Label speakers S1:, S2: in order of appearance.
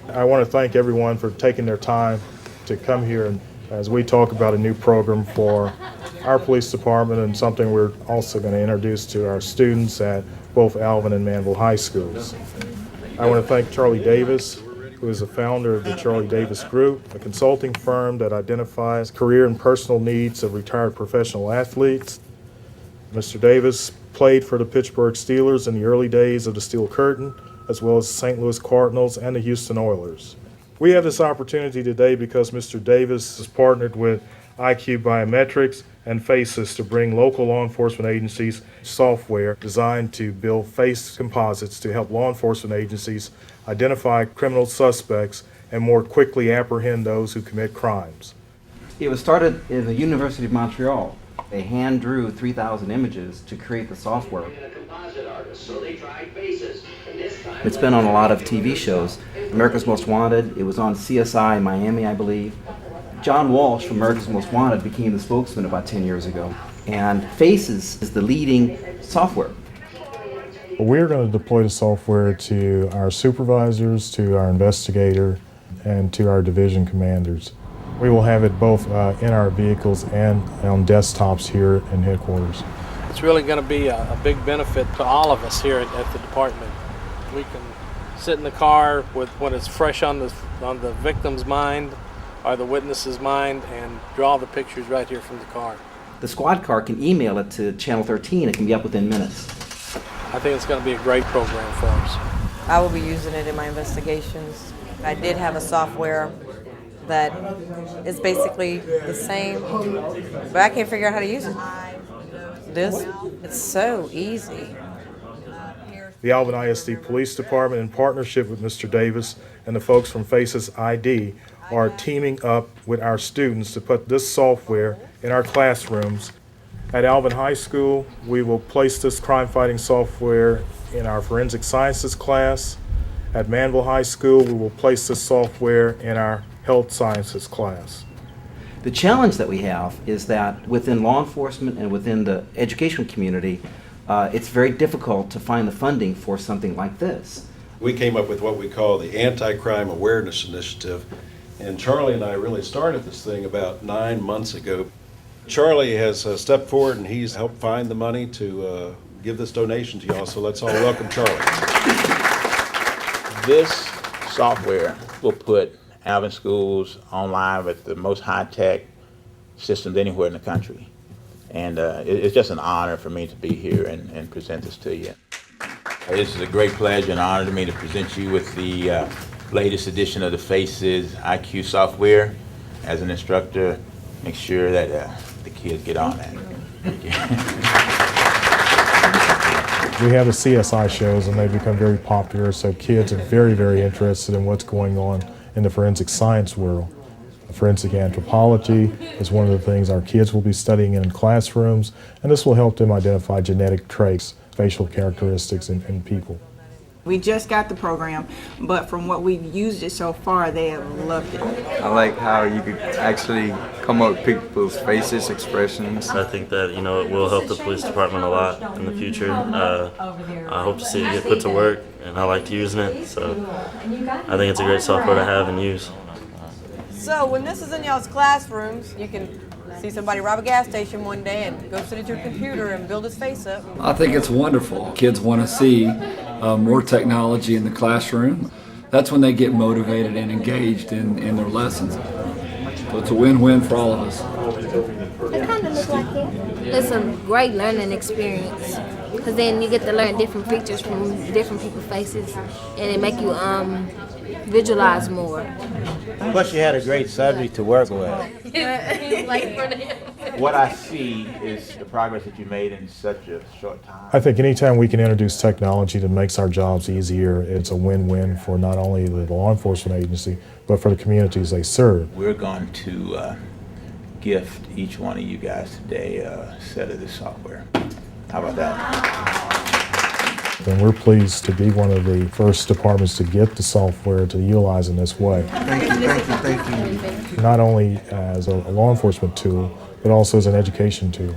S1: I want to thank everyone for taking their time to come here and as we talk about a new program for our police department and something we're also going to introduce to our students at both Alvin and Manville High Schools. I want to thank Charlie Davis, who is the founder of the Charlie Davis Group, a consulting firm that identifies career and personal needs of retired professional athletes. Mr. Davis played for the Pittsburgh Steelers in the early days of the Steel Curtain, as well as the St. Louis Cardinals and the Houston Oilers. We have this opportunity today because Mr. Davis has partnered with IQ Biometrics and Faces to bring local law enforcement agencies software designed to build face composites to help law enforcement agencies identify criminal suspects and more quickly apprehend those who commit crimes.
S2: It was started at the University of Montreal. They hand drew 3,000 images to create the software. It's been on a lot of TV shows. America's Most Wanted, it was on CSI Miami, I believe. John Walsh from America's Most Wanted became the spokesman about 10 years ago. And Faces is the leading software.
S1: We're going to deploy the software to our supervisors, to our investigator, and to our division commanders. We will have it both in our vehicles and on desktops here in headquarters.
S3: It's really going to be a big benefit to all of us here at the department. We can sit in the car with when it's fresh on the victim's mind or the witness's mind and draw the pictures right here from the car.
S2: The squad car can email it to Channel 13. It can be up within minutes.
S3: I think it's going to be a great program for us.
S4: I will be using it in my investigations. I did have a software that is basically the same, but I can't figure out how to use it. It's so easy.
S1: The Alvin ISD Police Department, in partnership with Mr. Davis and the folks from Faces ID, are teaming up with our students to put this software in our classrooms. At Alvin High School, we will place this crime-fighting software in our forensic sciences class. At Manville High School, we will place this software in our health sciences class.
S2: The challenge that we have is that within law enforcement and within the educational community, it's very difficult to find the funding for something like this.
S5: We came up with what we call the Anti-Crime Awareness Initiative, and Charlie and I really started this thing about 9 months ago. Charlie has stepped forward and he's helped find the money to give this donation to y'all, so let's all welcome Charlie.
S6: This software will put Alvin schools online with the most high-tech systems anywhere in the country. And it's just an honor for me to be here and present this to you. This is a great pleasure and honor to me to present you with the latest edition of the Faces IQ software. As an instructor, make sure that the kids get on that.
S1: We have the CSI shows and they become very popular, so kids are very, very interested in what's going on in the forensic science world. Forensic anthropology is one of the things our kids will be studying in classrooms, and this will help them identify genetic traits, facial characteristics in people.
S7: We just got the program, but from what we've used it so far, they have loved it.
S8: I like how you could actually come up with people's faces, expressions.
S9: I think that, it will help the police department a lot in the future. I hope to see it get put to work, and I like using it, so I think it's a great software to have and use.
S4: So when this is in y'all's classrooms, you can see somebody rob a gas station one day and go sit at your computer and build his face up.
S10: I think it's wonderful. Kids want to see more technology in the classroom. That's when they get motivated and engaged in their lessons. So it's a win-win for all of us.
S11: It kind of looks like it. It's a great learning experience because then you get to learn different features from different people's faces, and it make you visualize more.
S6: Plus you had a great subject to work with. What I see is the progress that you made in such a short time.
S1: I think anytime we can introduce technology that makes our jobs easier, it's a win-win for not only the law enforcement agency, but for the communities they serve.
S6: We're going to gift each one of you guys today a set of this software. How about that?
S1: And we're pleased to be one of the first departments to get the software to utilize in this way.
S8: Thank you, thank you, thank you.
S1: Not only as a law enforcement tool, but also as an education tool.